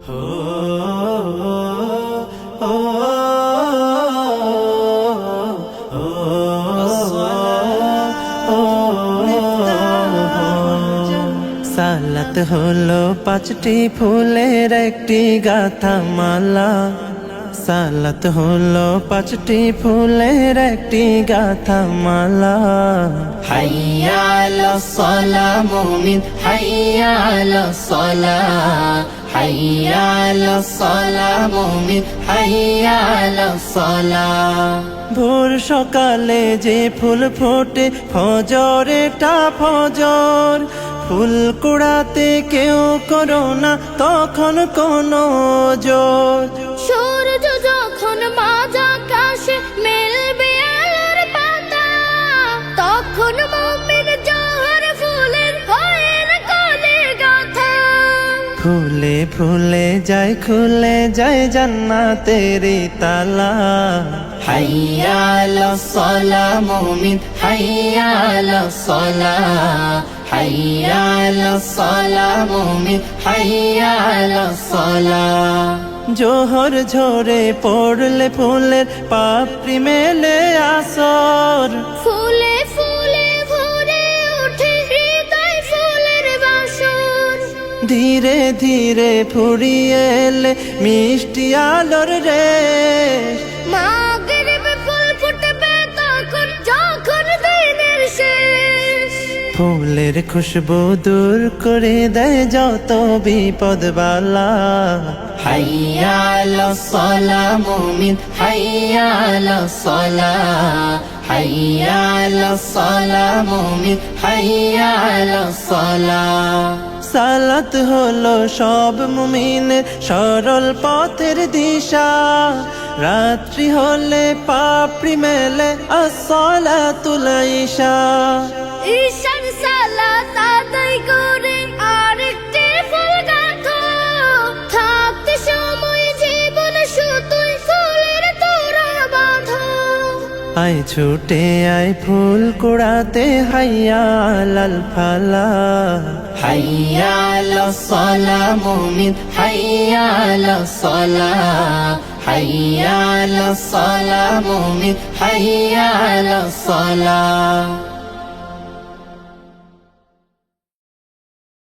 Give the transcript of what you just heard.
সালাত হলো পাঁচটি ফুলের একটি গাথা মালা। সালাত হলো পাঁচটি ফুলের একটি গাথা মালা। হাইয়া আলাস সালাহ মুমিন, হাইয়া আলাস সালাহ, হাইয়া আলাস সালাহ মুমিন, হাইয়া আলাস সালাহ। ভোর সকালে যে ফুল ফোটে ফজরেটা ফজর, ফুল কুড়াতে কেউ করো না তখন কোনো জোর। সূর্য যখন মাঝ আকাশে মেলবে আলোর পাতা, তখন মুমিন জোহর ফুলের হয়ে না কোলে গাথা। ফুলে ফুলে যায় খুলে যায় জান্নাতেরি তালা। হাইয়া আলাস সালাহ মুমিন, হাইয়া আলাস সালাহ, হাইয়া আলাস সালাহ মুমিন, হাইয়া আলাস সালাহ। জোহর ঝরে পড়লে ফুলের পাপড়ি মেলে আসর, ফুলে ফুলে ভরে ওঠে হৃদয় ফুলের বাসর। ধীরে ধীরে ফুরিয়ে এলে মিষ্টি আলোর রেশ। মাগরিবে ফুল ফুটবে তখন যখন দিনের শেষ। ফুলের খুশবু দূর করে দেয় যত বিপদ বালা। হাইয়া আলাস সালাহ মুমিন, হাইয়া আলাস সালাহ, হাইয়া আলাস সালাহ মুমিন, হাইয়া আলাস সালাহ। সালাত হলো সব মুমিনের সরল পথের দিশা। রাত্রি হলে পাপড়ি মেলে আসসালাতুল ইশা। ঈশান সালাত আদায় করে আরেকটি ফুল গাঁথো, থাকতে সময় জীবন শুধুই ফুলের তোড়া বাঁধো। আয় ছুটে আয় ফুল কুড়াতে হাইয়া আলাল ফালা। হাইয়া আলাস সালাহ মুমিন, হাইয়া আলাস সালাহ, হাইয়া আলাস সালাহ মুমিন, হাইয়া আলাস সালাহ।